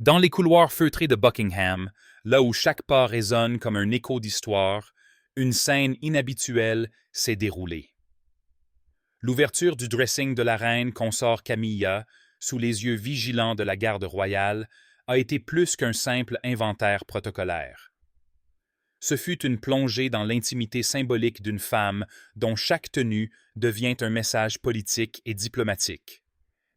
Dans les couloirs feutrés de Buckingham, là où chaque pas résonne comme un écho d'histoire, une scène inhabituelle s'est déroulée. L'ouverture du dressing de la reine consort Camilla, sous les yeux vigilants de la garde royale, a été plus qu'un simple inventaire protocolaire. Ce fut une plongée dans l'intimité symbolique d'une femme dont chaque tenue devient un message politique et diplomatique.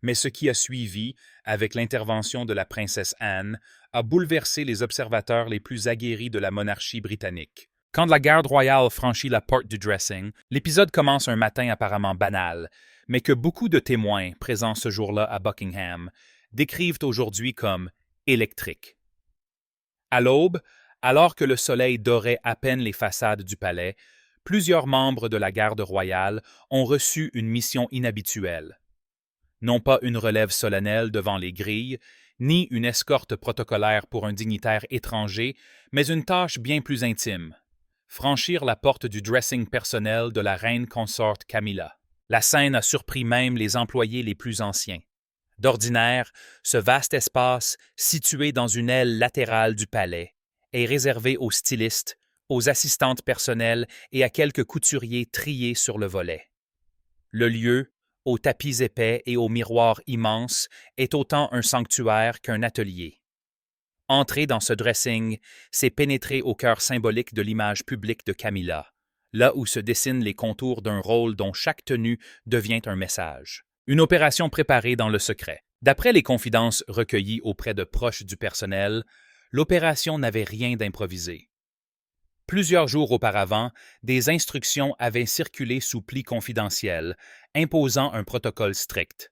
Mais ce qui a suivi, avec l'intervention de la princesse Anne, a bouleversé les observateurs les plus aguerris de la monarchie britannique. Quand la garde royale franchit la porte du dressing, l'épisode commence un matin apparemment banal, mais que beaucoup de témoins présents ce jour-là à Buckingham décrivent aujourd'hui comme électrique. À l'aube, alors que le soleil dorait à peine les façades du palais, plusieurs membres de la garde royale ont reçu une mission inhabituelle. Non pas une relève solennelle devant les grilles, ni une escorte protocolaire pour un dignitaire étranger, mais une tâche bien plus intime. Franchir la porte du dressing personnel de la reine consorte Camilla. La scène a surpris même les employés les plus anciens. D'ordinaire, ce vaste espace, situé dans une aile latérale du palais, est réservé aux stylistes, aux assistantes personnelles et à quelques couturiers triés sur le volet. Le lieu, aux tapis épais et aux miroirs immenses, est autant un sanctuaire qu'un atelier. Entrer dans ce dressing, c'est pénétrer au cœur symbolique de l'image publique de Camilla, là où se dessinent les contours d'un rôle dont chaque tenue devient un message. Une opération préparée dans le secret. D'après les confidences recueillies auprès de proches du personnel, l'opération n'avait rien d'improvisé. Plusieurs jours auparavant, des instructions avaient circulé sous pli confidentiel, imposant un protocole strict.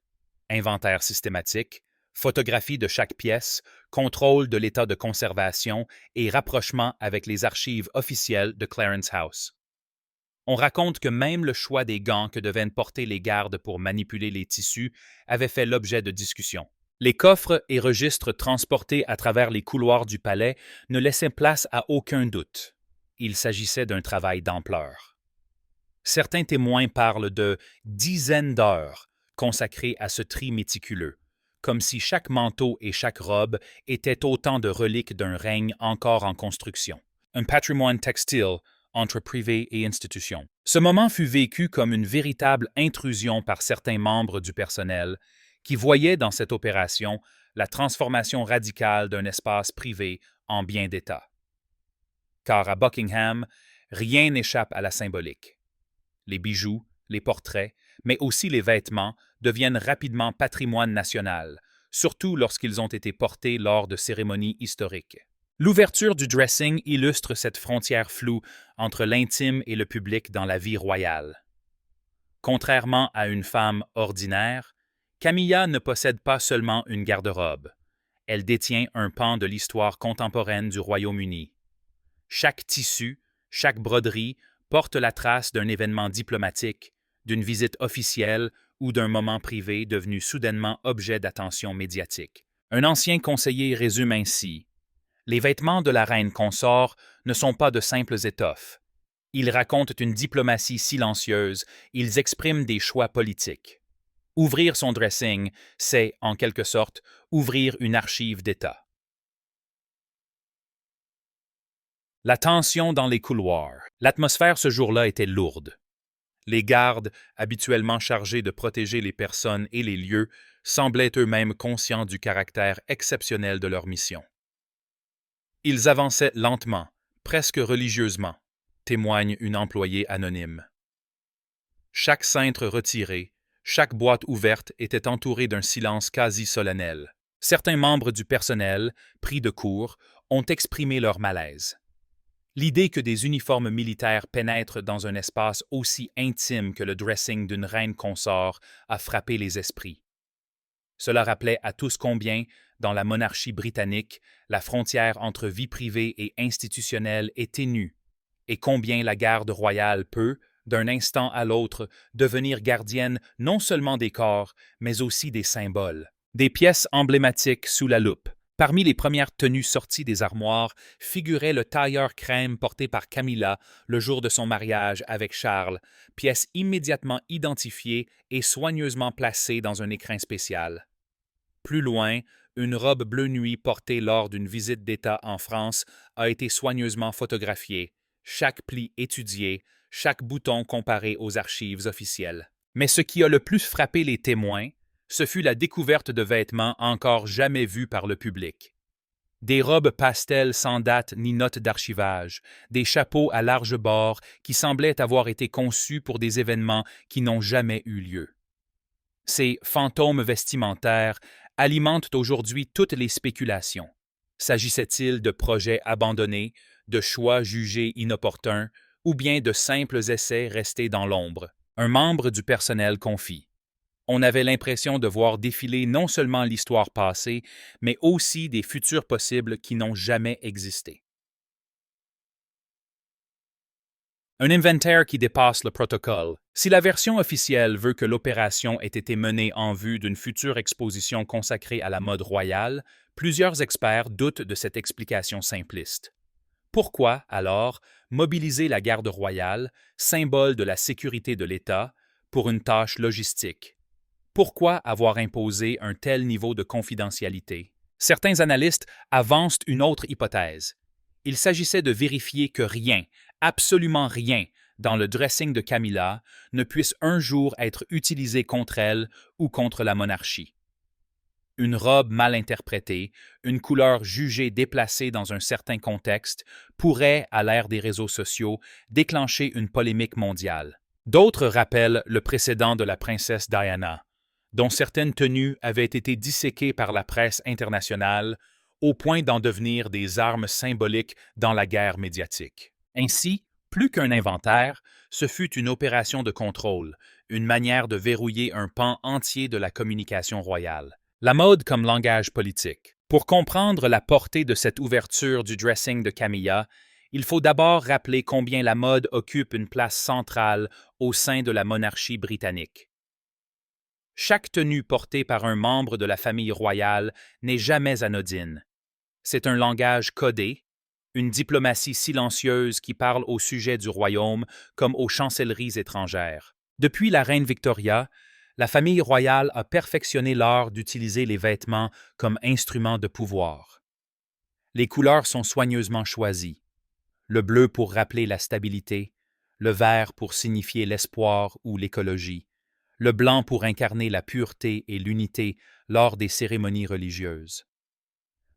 Inventaire systématique, photographie de chaque pièce, contrôle de l'état de conservation et rapprochement avec les archives officielles de Clarence House. On raconte que même le choix des gants que devaient porter les gardes pour manipuler les tissus avait fait l'objet de discussions. Les coffres et registres transportés à travers les couloirs du palais ne laissaient place à aucun doute. Il s'agissait d'un travail d'ampleur. Certains témoins parlent de dizaines d'heures consacrées à ce tri méticuleux, comme si chaque manteau et chaque robe étaient autant de reliques d'un règne encore en construction. Un patrimoine textile entre privé et institution. Ce moment fut vécu comme une véritable intrusion par certains membres du personnel qui voyaient dans cette opération la transformation radicale d'un espace privé en bien d'État. Car à Buckingham, rien n'échappe à la symbolique. Les bijoux, les portraits, mais aussi les vêtements deviennent rapidement patrimoine national, surtout lorsqu'ils ont été portés lors de cérémonies historiques. L'ouverture du dressing illustre cette frontière floue entre l'intime et le public dans la vie royale. Contrairement à une femme ordinaire, Camilla ne possède pas seulement une garde-robe. Elle détient un pan de l'histoire contemporaine du Royaume-Uni. Chaque tissu, chaque broderie porte la trace d'un événement diplomatique, d'une visite officielle ou d'un moment privé devenu soudainement objet d'attention médiatique. Un ancien conseiller résume ainsi: « Les vêtements de la reine consort ne sont pas de simples étoffes. Ils racontent une diplomatie silencieuse, ils expriment des choix politiques. Ouvrir son dressing, c'est, en quelque sorte, ouvrir une archive d'État. » La tension dans les couloirs. L'atmosphère ce jour-là était lourde. Les gardes, habituellement chargés de protéger les personnes et les lieux, semblaient eux-mêmes conscients du caractère exceptionnel de leur mission. Ils avançaient lentement, presque religieusement, témoigne une employée anonyme. Chaque cintre retiré, chaque boîte ouverte était entourée d'un silence quasi solennel. Certains membres du personnel, pris de court, ont exprimé leur malaise. L'idée que des uniformes militaires pénètrent dans un espace aussi intime que le dressing d'une reine consort a frappé les esprits. Cela rappelait à tous combien, dans la monarchie britannique, la frontière entre vie privée et institutionnelle est ténue, et combien la garde royale peut, d'un instant à l'autre, devenir gardienne non seulement des corps, mais aussi des symboles. Des pièces emblématiques sous la loupe. Parmi les premières tenues sorties des armoires figurait le tailleur crème porté par Camilla le jour de son mariage avec Charles, pièce immédiatement identifiée et soigneusement placée dans un écrin spécial. Plus loin, une robe bleu nuit portée lors d'une visite d'État en France a été soigneusement photographiée, chaque pli étudié, chaque bouton comparé aux archives officielles. Mais ce qui a le plus frappé les témoins, ce fut la découverte de vêtements encore jamais vus par le public. Des robes pastel sans date ni note d'archivage, des chapeaux à large bord qui semblaient avoir été conçus pour des événements qui n'ont jamais eu lieu. Ces fantômes vestimentaires alimentent aujourd'hui toutes les spéculations. S'agissait-il de projets abandonnés, de choix jugés inopportuns, ou bien de simples essais restés dans l'ombre? Un membre du personnel confie. On avait l'impression de voir défiler non seulement l'histoire passée, mais aussi des futurs possibles qui n'ont jamais existé. Un inventaire qui dépasse le protocole. Si la version officielle veut que l'opération ait été menée en vue d'une future exposition consacrée à la mode royale, plusieurs experts doutent de cette explication simpliste. Pourquoi, alors, mobiliser la garde royale, symbole de la sécurité de l'État, pour une tâche logistique? Pourquoi avoir imposé un tel niveau de confidentialité? Certains analystes avancent une autre hypothèse. Il s'agissait de vérifier que rien, absolument rien, dans le dressing de Camilla ne puisse un jour être utilisé contre elle ou contre la monarchie. Une robe mal interprétée, une couleur jugée déplacée dans un certain contexte pourrait, à l'ère des réseaux sociaux, déclencher une polémique mondiale. D'autres rappellent le précédent de la princesse Diana, dont certaines tenues avaient été disséquées par la presse internationale au point d'en devenir des armes symboliques dans la guerre médiatique. Ainsi, plus qu'un inventaire, ce fut une opération de contrôle, une manière de verrouiller un pan entier de la communication royale. La mode comme langage politique. Pour comprendre la portée de cette ouverture du dressing de Camilla, il faut d'abord rappeler combien la mode occupe une place centrale au sein de la monarchie britannique. Chaque tenue portée par un membre de la famille royale n'est jamais anodine. C'est un langage codé, une diplomatie silencieuse qui parle au sujet du royaume comme aux chancelleries étrangères. Depuis la reine Victoria, la famille royale a perfectionné l'art d'utiliser les vêtements comme instrument de pouvoir. Les couleurs sont soigneusement choisies. Le bleu pour rappeler la stabilité, le vert pour signifier l'espoir ou l'écologie, le blanc pour incarner la pureté et l'unité lors des cérémonies religieuses.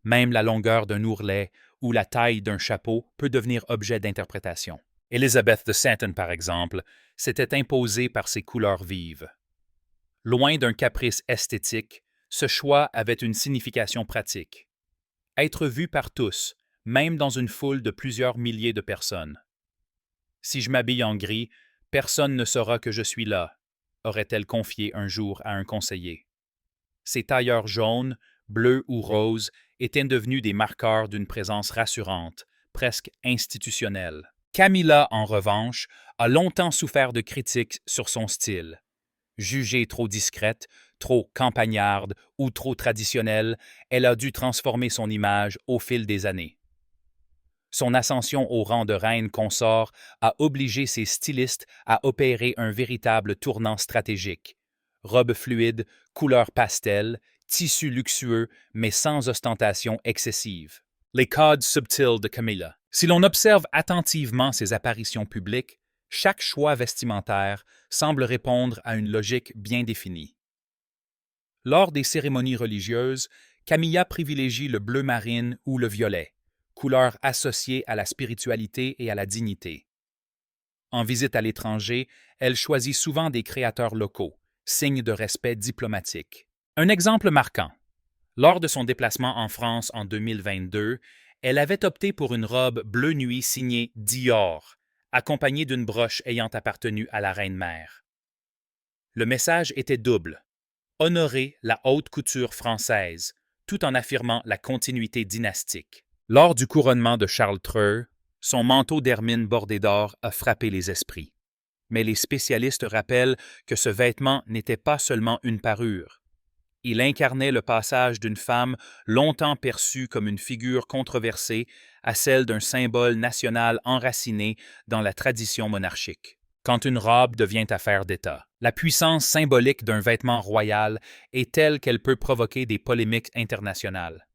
Même la longueur d'un ourlet ou la taille d'un chapeau peut devenir objet d'interprétation. Elizabeth II, par exemple, s'était imposée par ses couleurs vives. Loin d'un caprice esthétique, ce choix avait une signification pratique. Être vu par tous, même dans une foule de plusieurs milliers de personnes. Si je m'habille en gris, personne ne saura que je suis là, aurait-elle confié un jour à un conseiller. Ses tailleurs jaunes, bleus ou roses étaient devenus des marqueurs d'une présence rassurante, presque institutionnelle. Camilla, en revanche, a longtemps souffert de critiques sur son style. Jugée trop discrète, trop campagnarde ou trop traditionnelle, elle a dû transformer son image au fil des années. Son ascension au rang de reine consort a obligé ses stylistes à opérer un véritable tournant stratégique. Robe fluide, couleur pastel, tissu luxueux, mais sans ostentation excessive. Les codes subtils de Camilla. Si l'on observe attentivement ses apparitions publiques, chaque choix vestimentaire semble répondre à une logique bien définie. Lors des cérémonies religieuses, Camilla privilégie le bleu marine ou le violet, couleurs associées à la spiritualité et à la dignité. En visite à l'étranger, elle choisit souvent des créateurs locaux, signe de respect diplomatique. Un exemple marquant. Lors de son déplacement en France en 2022, elle avait opté pour une robe bleu nuit signée Dior, accompagnée d'une broche ayant appartenu à la reine-mère. Le message était double. Honorer la haute couture française, tout en affirmant la continuité dynastique. Lors du couronnement de Charles III, son manteau d'hermine bordé d'or a frappé les esprits. Mais les spécialistes rappellent que ce vêtement n'était pas seulement une parure. Il incarnait le passage d'une femme longtemps perçue comme une figure controversée à celle d'un symbole national enraciné dans la tradition monarchique. quand une robe devient affaire d'État. La puissance symbolique d'un vêtement royal est telle qu'elle peut provoquer des polémiques internationales.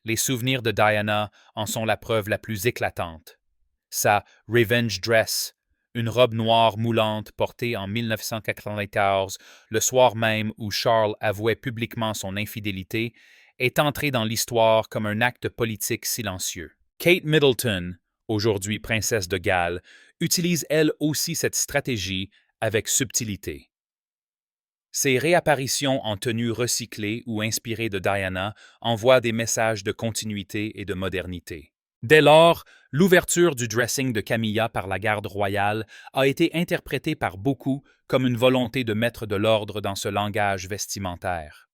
Les souvenirs de Diana en sont la preuve la plus éclatante. Sa Revenge Dress, une robe noire moulante portée en 1994, le soir même où Charles avouait publiquement son infidélité, est entrée dans l'histoire comme un acte politique silencieux. Kate Middleton, aujourd'hui princesse de Galles, utilise elle aussi cette stratégie avec subtilité. Ses réapparitions en tenue recyclée ou inspirée de Diana envoient des messages de continuité et de modernité. Dès lors, l'ouverture du dressing de Camilla par la garde royale a été interprétée par beaucoup comme une volonté de mettre de l'ordre dans ce langage vestimentaire.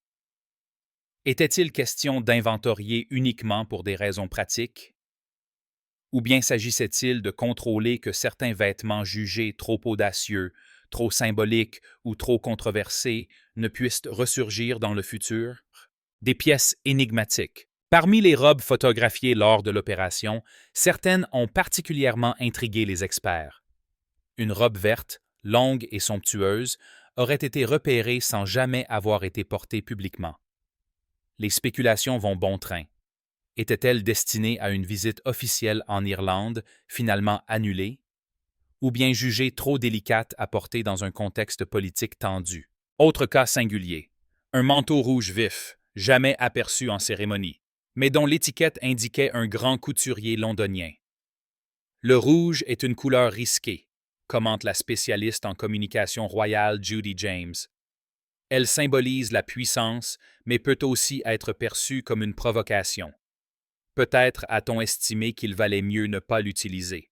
Était-il question d'inventorier uniquement pour des raisons pratiques? Ou bien s'agissait-il de contrôler que certains vêtements jugés trop audacieux, trop symboliques ou trop controversés ne puissent ressurgir dans le futur? Des pièces énigmatiques. Parmi les robes photographiées lors de l'opération, certaines ont particulièrement intrigué les experts. Une robe verte, longue et somptueuse, aurait été repérée sans jamais avoir été portée publiquement. Les spéculations vont bon train. Était-elle destinée à une visite officielle en Irlande, finalement annulée? Ou bien jugée trop délicate à porter dans un contexte politique tendu? Autre cas singulier. Un manteau rouge vif, jamais aperçu en cérémonie, mais dont l'étiquette indiquait un grand couturier londonien. Le rouge est une couleur risquée, commente la spécialiste en communication royale Judy James. Elle symbolise la puissance, mais peut aussi être perçue comme une provocation. Peut-être a-t-on estimé qu'il valait mieux ne pas l'utiliser.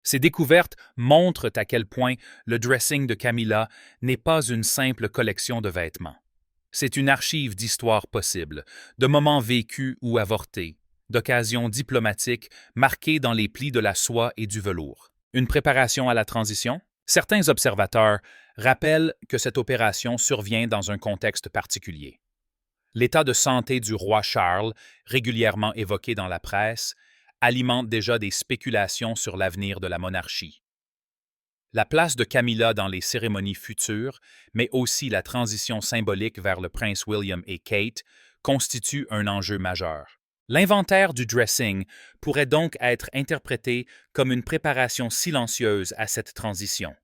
Ces découvertes montrent à quel point le dressing de Camilla n'est pas une simple collection de vêtements. C'est une archive d'histoires possibles, de moments vécus ou avortés, d'occasions diplomatiques marquées dans les plis de la soie et du velours. Une préparation à la transition? Certains observateurs rappellent que cette opération survient dans un contexte particulier. L'état de santé du roi Charles, régulièrement évoqué dans la presse, alimente déjà des spéculations sur l'avenir de la monarchie. La place de Camilla dans les cérémonies futures, mais aussi la transition symbolique vers le prince William et Kate, constitue un enjeu majeur. L'inventaire du dressing pourrait donc être interprété comme une préparation silencieuse à cette transition.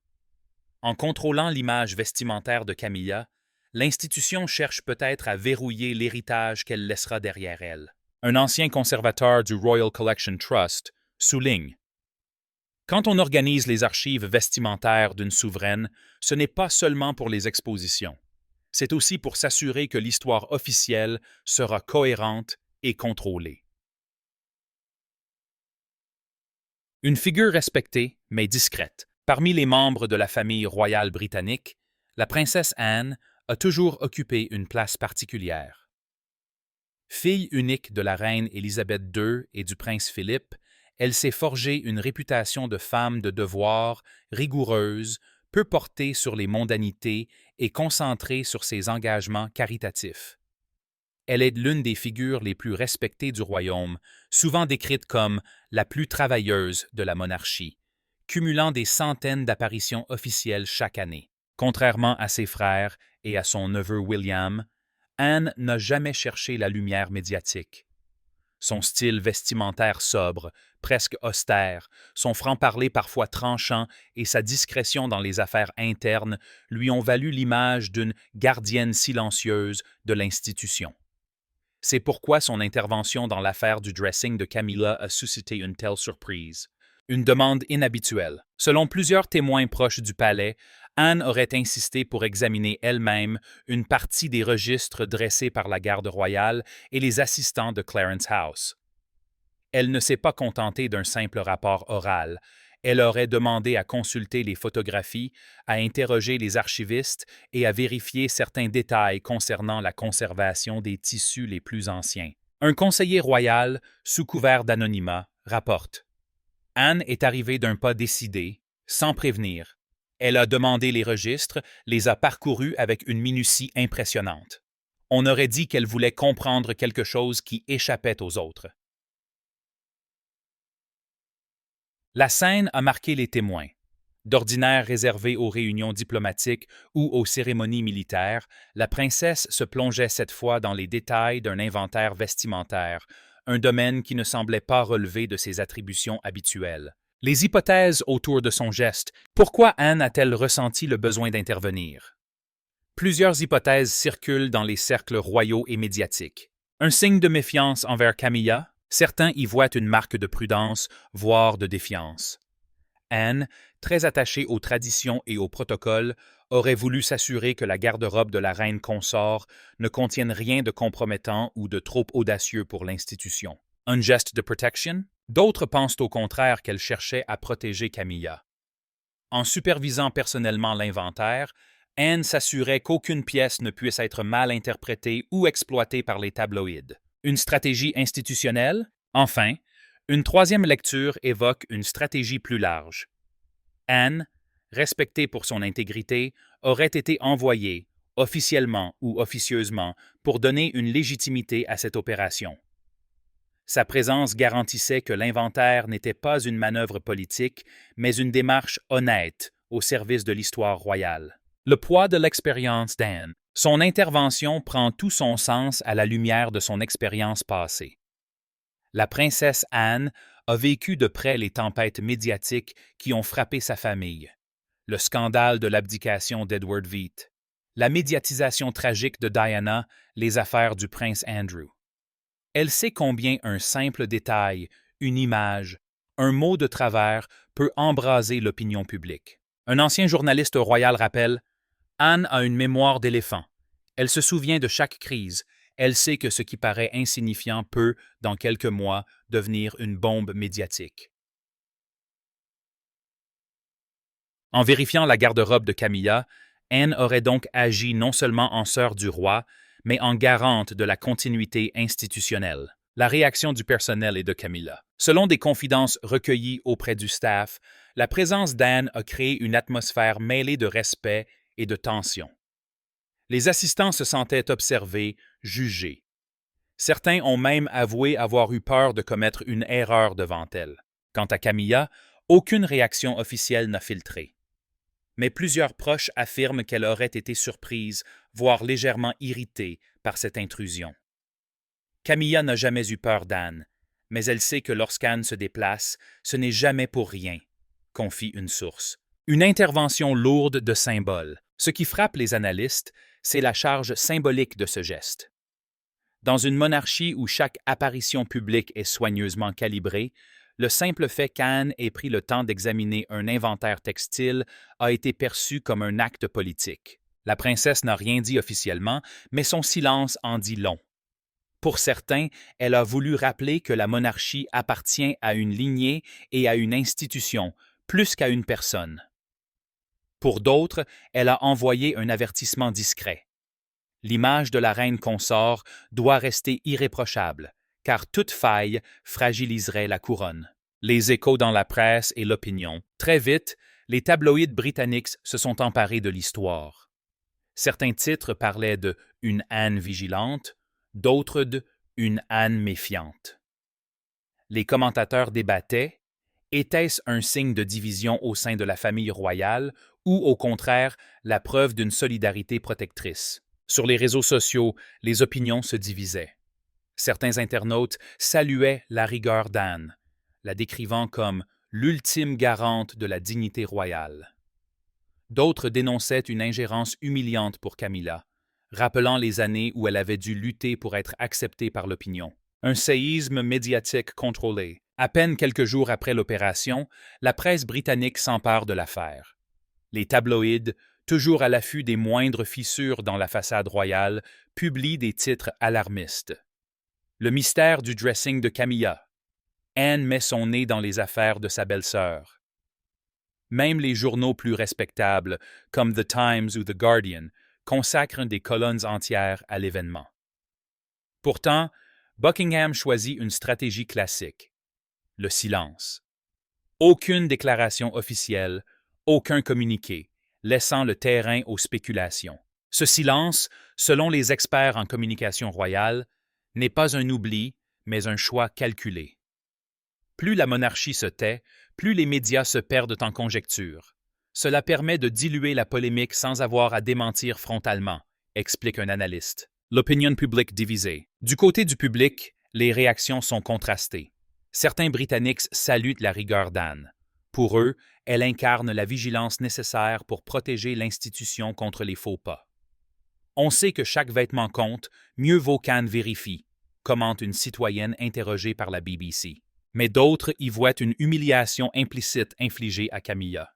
En contrôlant l'image vestimentaire de Camilla, l'institution cherche peut-être à verrouiller l'héritage qu'elle laissera derrière elle. Un ancien conservateur du Royal Collection Trust souligne: quand on organise les archives vestimentaires d'une souveraine, ce n'est pas seulement pour les expositions. C'est aussi pour s'assurer que l'histoire officielle sera cohérente et contrôlée. Une figure respectée, mais discrète. Parmi les membres de la famille royale britannique, la princesse Anne a toujours occupé une place particulière. Fille unique de la reine Élisabeth II et du prince Philippe, elle s'est forgée une réputation de femme de devoir, rigoureuse, peu portée sur les mondanités et concentrée sur ses engagements caritatifs. Elle est l'une des figures les plus respectées du royaume, souvent décrite comme la plus travailleuse de la monarchie, cumulant des centaines d'apparitions officielles chaque année. Contrairement à ses frères et à son neveu William, Anne n'a jamais cherché la lumière médiatique. Son style vestimentaire sobre, presque austère, son franc-parler parfois tranchant et sa discrétion dans les affaires internes lui ont valu l'image d'une gardienne silencieuse de l'institution. C'est pourquoi son intervention dans l'affaire du dressing de Camilla a suscité une telle surprise. Une demande inhabituelle. Selon plusieurs témoins proches du palais, Anne aurait insisté pour examiner elle-même une partie des registres dressés par la garde royale et les assistants de Clarence House. Elle ne s'est pas contentée d'un simple rapport oral. Elle aurait demandé à consulter les photographies, à interroger les archivistes et à vérifier certains détails concernant la conservation des tissus les plus anciens. Un conseiller royal, sous couvert d'anonymat, rapporte: Anne est arrivée d'un pas décidé, sans prévenir. Elle a demandé les registres, les a parcourus avec une minutie impressionnante. On aurait dit qu'elle voulait comprendre quelque chose qui échappait aux autres. La scène a marqué les témoins. D'ordinaire réservée aux réunions diplomatiques ou aux cérémonies militaires, la princesse se plongeait cette fois dans les détails d'un inventaire vestimentaire, un domaine qui ne semblait pas relever de ses attributions habituelles. Les hypothèses autour de son geste. Pourquoi Anne a-t-elle ressenti le besoin d'intervenir? Plusieurs hypothèses circulent dans les cercles royaux et médiatiques. Un signe de méfiance envers Camilla? Certains y voient une marque de prudence, voire de défiance. Anne, très attachée aux traditions et aux protocoles, aurait voulu s'assurer que la garde-robe de la reine consort ne contienne rien de compromettant ou de trop audacieux pour l'institution. Un geste de protection? D'autres pensent au contraire qu'elle cherchait à protéger Camilla. En supervisant personnellement l'inventaire, Anne s'assurait qu'aucune pièce ne puisse être mal interprétée ou exploitée par les tabloïds. Une stratégie institutionnelle? Enfin, une troisième lecture évoque une stratégie plus large. Anne, respectée pour son intégrité, aurait été envoyée, officiellement ou officieusement, pour donner une légitimité à cette opération. Sa présence garantissait que l'inventaire n'était pas une manœuvre politique, mais une démarche honnête au service de l'histoire royale. Le poids de l'expérience d'Anne. Son intervention prend tout son sens à la lumière de son expérience passée. La princesse Anne a vécu de près les tempêtes médiatiques qui ont frappé sa famille. Le scandale de l'abdication d'Edward VIII, la médiatisation tragique de Diana, les affaires du prince Andrew. Elle sait combien un simple détail, une image, un mot de travers peut embraser l'opinion publique. Un ancien journaliste royal rappelle « Anne a une mémoire d'éléphant. Elle se souvient de chaque crise. Elle sait que ce qui paraît insignifiant peut, dans quelques mois, devenir une bombe médiatique. » En vérifiant la garde-robe de Camilla, Anne aurait donc agi non seulement en sœur du roi, mais en garante de la continuité institutionnelle. La réaction du personnel et de Camilla. Selon des confidences recueillies auprès du staff, la présence d'Anne a créé une atmosphère mêlée de respect et de tension. Les assistants se sentaient observés, jugés. Certains ont même avoué avoir eu peur de commettre une erreur devant elle. Quant à Camilla, aucune réaction officielle n'a filtré. Mais plusieurs proches affirment qu'elle aurait été surprise, voire légèrement irritée par cette intrusion. Camilla n'a jamais eu peur d'Anne, mais elle sait que lorsqu'Anne se déplace, ce n'est jamais pour rien, confie une source. Une intervention lourde de symboles. Ce qui frappe les analystes, c'est la charge symbolique de ce geste. Dans une monarchie où chaque apparition publique est soigneusement calibrée, le simple fait qu'Anne ait pris le temps d'examiner un inventaire textile a été perçu comme un acte politique. La princesse n'a rien dit officiellement, mais son silence en dit long. Pour certains, elle a voulu rappeler que la monarchie appartient à une lignée et à une institution, plus qu'à une personne. Pour d'autres, elle a envoyé un avertissement discret. L'image de la reine consort doit rester irréprochable, car toute faille fragiliserait la couronne. Les échos dans la presse et l'opinion. Très vite, les tabloïds britanniques se sont emparés de l'histoire. Certains titres parlaient de « une Anne vigilante », d'autres de « une Anne méfiante ». Les commentateurs débattaient « était-ce un signe de division au sein de la famille royale ou au contraire la preuve d'une solidarité protectrice ?» Sur les réseaux sociaux, les opinions se divisaient. Certains internautes saluaient la rigueur d'Anne, la décrivant comme l'ultime garante de la dignité royale. D'autres dénonçaient une ingérence humiliante pour Camilla, rappelant les années où elle avait dû lutter pour être acceptée par l'opinion. Un séisme médiatique contrôlé. À peine quelques jours après l'opération, la presse britannique s'empare de l'affaire. Les tabloïds, toujours à l'affût des moindres fissures dans la façade royale, publient des titres alarmistes. Le mystère du dressing de Camilla. Anne met son nez dans les affaires de sa belle-sœur. Même les journaux plus respectables, comme The Times ou The Guardian, consacrent des colonnes entières à l'événement. Pourtant, Buckingham choisit une stratégie classique, le silence. Aucune déclaration officielle, aucun communiqué, laissant le terrain aux spéculations. Ce silence, selon les experts en communication royale, n'est pas un oubli, mais un choix calculé. Plus la monarchie se tait, plus les médias se perdent en conjectures. Cela permet de diluer la polémique sans avoir à démentir frontalement, explique un analyste. L'opinion publique divisée. Du côté du public, les réactions sont contrastées. Certains Britanniques saluent la rigueur d'Anne. Pour eux, elle incarne la vigilance nécessaire pour protéger l'institution contre les faux pas. On sait que chaque vêtement compte, mieux vaut qu'Anne vérifie, commente une citoyenne interrogée par la BBC. Mais d'autres y voient une humiliation implicite infligée à Camilla.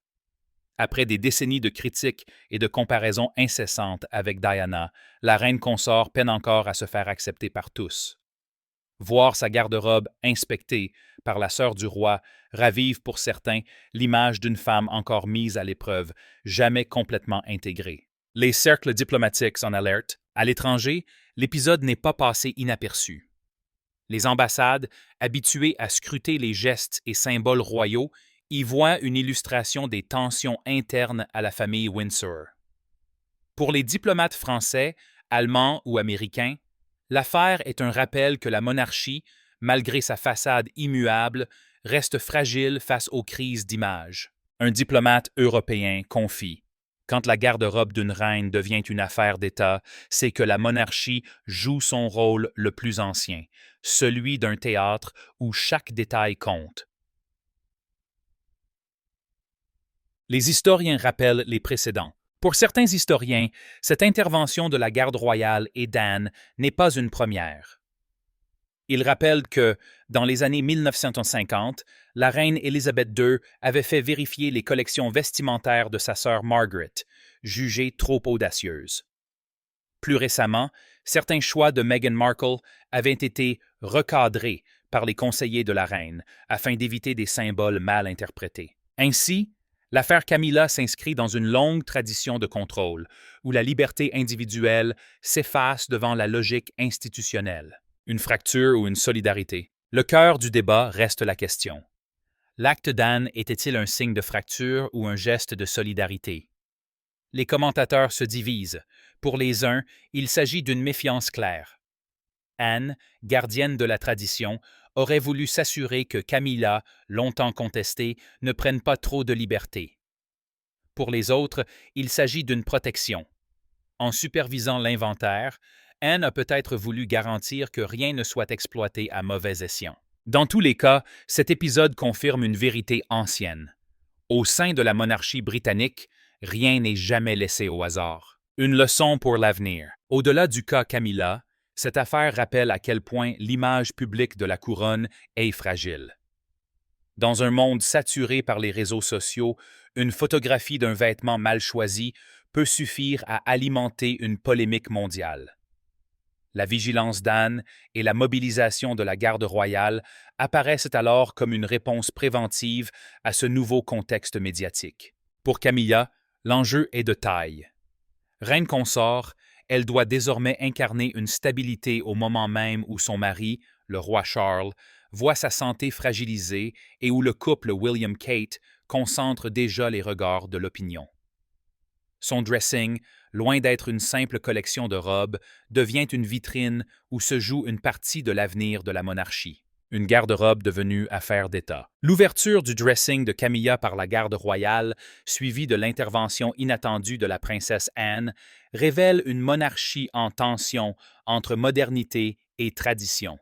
Après des décennies de critiques et de comparaisons incessantes avec Diana, la reine consort peine encore à se faire accepter par tous. Voir sa garde-robe inspectée par la sœur du roi ravive pour certains l'image d'une femme encore mise à l'épreuve, jamais complètement intégrée. Les cercles diplomatiques en alerte. À l'étranger, l'épisode n'est pas passé inaperçu. Les ambassades, habituées à scruter les gestes et symboles royaux, y voient une illustration des tensions internes à la famille Windsor. Pour les diplomates français, allemands ou américains, l'affaire est un rappel que la monarchie, malgré sa façade immuable, reste fragile face aux crises d'image. Un diplomate européen confie: quand la garde-robe d'une reine devient une affaire d'État, c'est que la monarchie joue son rôle le plus ancien, celui d'un théâtre où chaque détail compte. Les historiens rappellent les précédents. Pour certains historiens, cette intervention de la garde royale et d'Anne n'est pas une première. Ils rappellent que, dans les années 1950, la reine Élisabeth II avait fait vérifier les collections vestimentaires de sa sœur Margaret, jugées trop audacieuses. Plus récemment, certains choix de Meghan Markle avaient été recadrés par les conseillers de la reine afin d'éviter des symboles mal interprétés. Ainsi, l'affaire Camilla s'inscrit dans une longue tradition de contrôle, où la liberté individuelle s'efface devant la logique institutionnelle. Une fracture ou une solidarité? Le cœur du débat reste la question. L'acte d'Anne était-il un signe de fracture ou un geste de solidarité? Les commentateurs se divisent. Pour les uns, il s'agit d'une méfiance claire. Anne, gardienne de la tradition, aurait voulu s'assurer que Camilla, longtemps contestée, ne prenne pas trop de liberté. Pour les autres, il s'agit d'une protection. En supervisant l'inventaire, Anne a peut-être voulu garantir que rien ne soit exploité à mauvais escient. Dans tous les cas, cet épisode confirme une vérité ancienne. Au sein de la monarchie britannique, rien n'est jamais laissé au hasard. Une leçon pour l'avenir. Au-delà du cas Camilla, cette affaire rappelle à quel point l'image publique de la couronne est fragile. Dans un monde saturé par les réseaux sociaux, une photographie d'un vêtement mal choisi peut suffire à alimenter une polémique mondiale. La vigilance d'Anne et la mobilisation de la garde royale apparaissent alors comme une réponse préventive à ce nouveau contexte médiatique. Pour Camilla, l'enjeu est de taille. Reine consort, elle doit désormais incarner une stabilité au moment même où son mari, le roi Charles, voit sa santé fragilisée et où le couple William-Kate concentre déjà les regards de l'opinion. Son dressing, loin d'être une simple collection de robes, devient une vitrine où se joue une partie de l'avenir de la monarchie. Une garde-robe devenue affaire d'État. L'ouverture du dressing de Camilla par la garde royale, suivie de l'intervention inattendue de la princesse Anne, révèle une monarchie en tension entre modernité et tradition.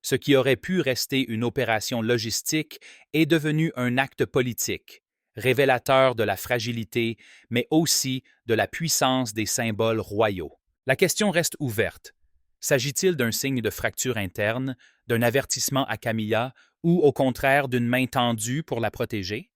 Ce qui aurait pu rester une opération logistique est devenu un acte politique, révélateur de la fragilité, mais aussi de la puissance des symboles royaux. La question reste ouverte. S'agit-il d'un signe de fracture interne, d'un avertissement à Camilla, ou au contraire d'une main tendue pour la protéger?